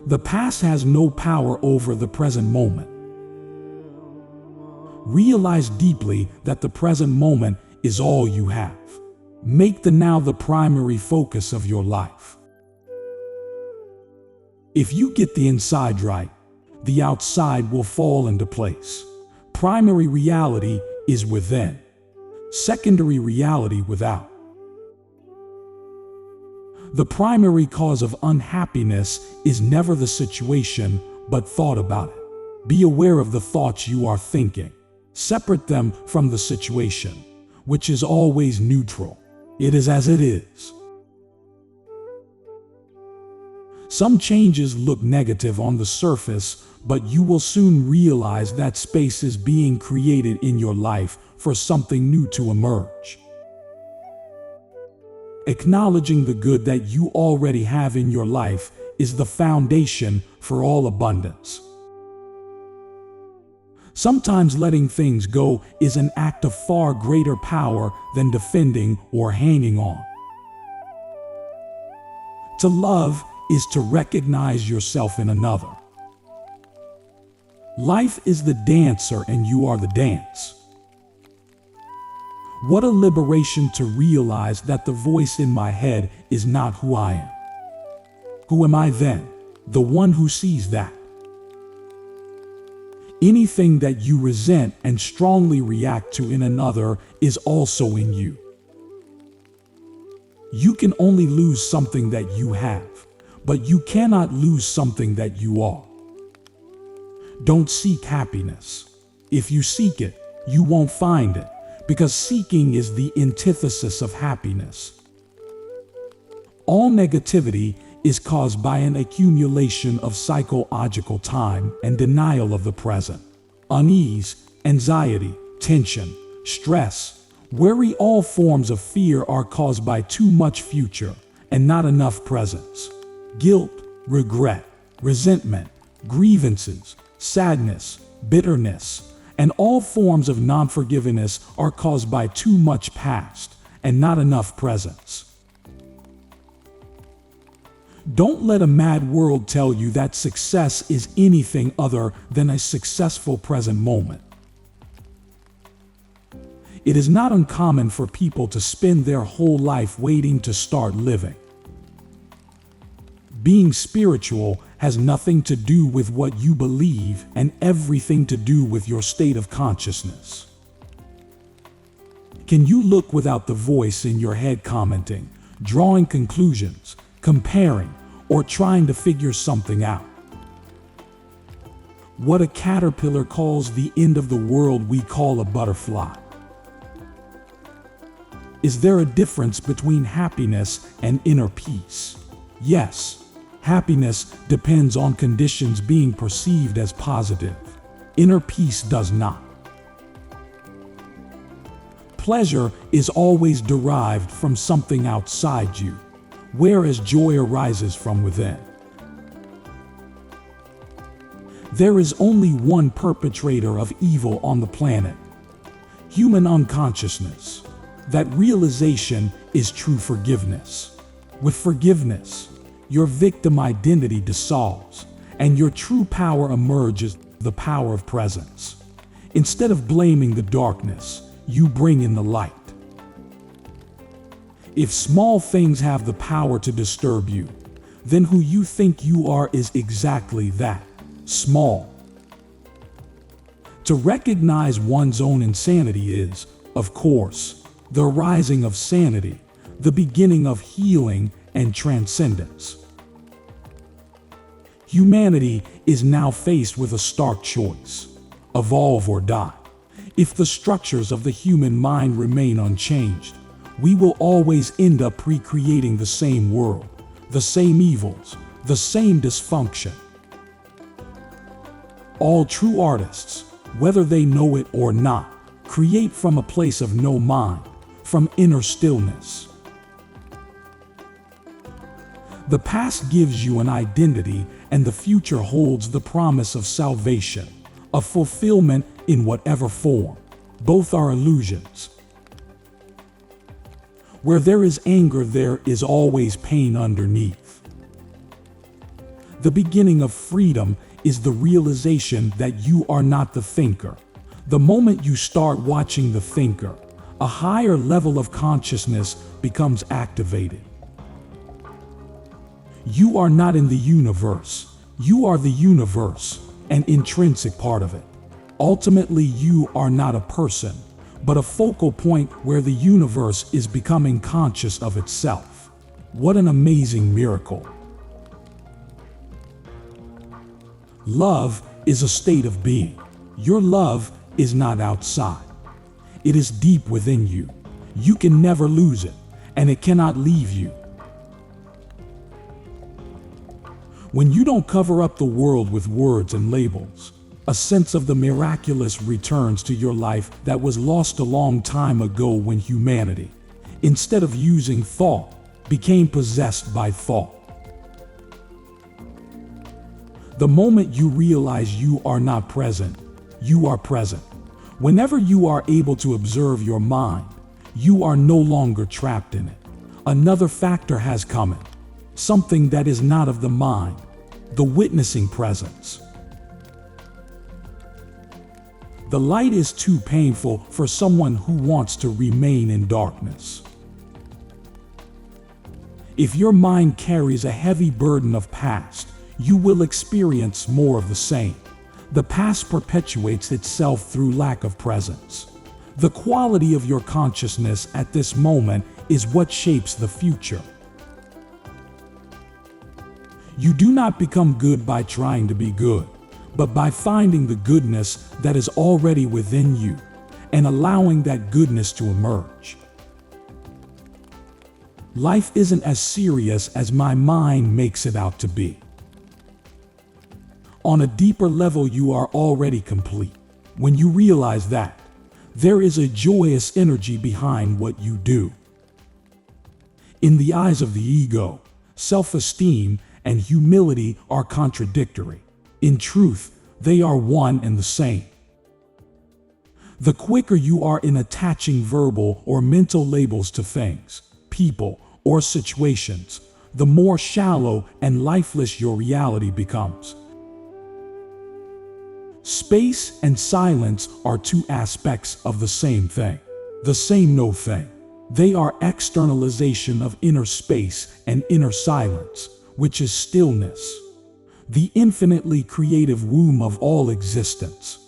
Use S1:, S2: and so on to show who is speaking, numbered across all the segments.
S1: The past has no power over the present moment. Realize deeply that the present moment is all you have. Make the now the primary focus of your life. If you get the inside right, the outside will fall into place. Primary reality is within, secondary reality without. The primary cause of unhappiness is never the situation, but thought about it. Be aware of the thoughts you are thinking. Separate them from the situation, which is always neutral. It is as it is. Some changes look negative on the surface, but you will soon realize that space is being created in your life for something new to emerge. Acknowledging the good that you already have in your life is the foundation for all abundance. Sometimes letting things go is an act of far greater power than defending or hanging on. To love is to recognize yourself in another. Life is the dancer and you are the dance. What a liberation to realize that the voice in my head is not who I am. Who am I then? The one who sees that. Anything that you resent and strongly react to in another is also in you. You can only lose something that you have, but you cannot lose something that you are. Don't seek happiness. If you seek it, you won't find it, because seeking is the antithesis of happiness. All negativity is caused by an accumulation of psychological time and denial of the present. Unease, anxiety, tension, stress, worry, all forms of fear are caused by too much future and not enough presence. Guilt, regret, resentment, grievances, sadness, bitterness, and all forms of non-forgiveness are caused by too much past and not enough presence. Don't let a mad world tell you that success is anything other than a successful present moment. It is not uncommon for people to spend their whole life waiting to start living. Being spiritual has nothing to do with what you believe and everything to do with your state of consciousness. Can you look without the voice in your head commenting, drawing conclusions, comparing, or trying to figure something out? What a caterpillar calls the end of the world, we call a butterfly. Is there a difference between happiness and inner peace? Yes. Happiness depends on conditions being perceived as positive. Inner peace does not. Pleasure is always derived from something outside you, whereas joy arises from within. There is only one perpetrator of evil on the planet: human unconsciousness. That realization is true forgiveness. With forgiveness, your victim identity dissolves, and your true power emerges, the power of presence. Instead of blaming the darkness, you bring in the light. If small things have the power to disturb you, then who you think you are is exactly that, small. To recognize one's own insanity is, of course, the rising of sanity, the beginning of healing and transcendence. Humanity is now faced with a stark choice: evolve or die. If the structures of the human mind remain unchanged, we will always end up recreating the same world, the same evils, the same dysfunction. All true artists, whether they know it or not, create from a place of no mind, from inner stillness. The past gives you an identity, and the future holds the promise of salvation, of fulfillment in whatever form. Both are illusions. Where there is anger, there is always pain underneath. The beginning of freedom is the realization that you are not the thinker. The moment you start watching the thinker, a higher level of consciousness becomes activated. You are not in the universe. You are the universe, an intrinsic part of it. Ultimately, you are not a person, but a focal point where the universe is becoming conscious of itself. What an amazing miracle! Love is a state of being. Your love is not outside. It is deep within you. You can never lose it, and it cannot leave you. When you don't cover up the world with words and labels, a sense of the miraculous returns to your life that was lost a long time ago when humanity, instead of using thought, became possessed by thought. The moment you realize you are not present, you are present. Whenever you are able to observe your mind, you are no longer trapped in it. Another factor has come in, something that is not of the mind, the witnessing presence. The light is too painful for someone who wants to remain in darkness. If your mind carries a heavy burden of past, you will experience more of the same. The past perpetuates itself through lack of presence. The quality of your consciousness at this moment is what shapes the future. You do not become good by trying to be good, but by finding the goodness that is already within you and allowing that goodness to emerge. Life isn't as serious as my mind makes it out to be. On a deeper level, you are already complete. When you realize that, there is a joyous energy behind what you do. In the eyes of the ego, self-esteem and humility are contradictory. In truth, they are one and the same. The quicker you are in attaching verbal or mental labels to things, people, or situations, the more shallow and lifeless your reality becomes. Space and silence are two aspects of the same thing, the same no thing. They are externalization of inner space and inner silence, which is stillness, the infinitely creative womb of all existence.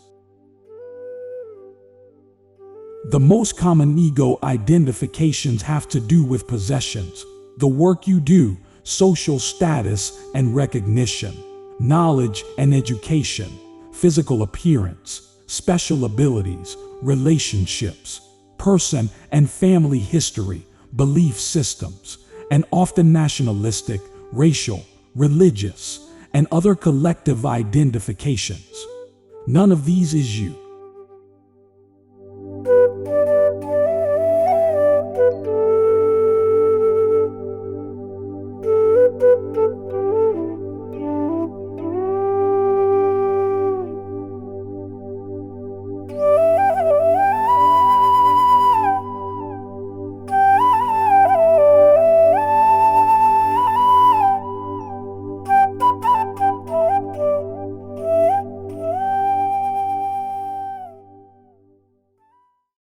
S1: The most common ego identifications have to do with possessions, the work you do, social status and recognition, knowledge and education, physical appearance, special abilities, relationships, person and family history, belief systems, and often nationalistic, racial, religious, and other collective identifications. None of these is you.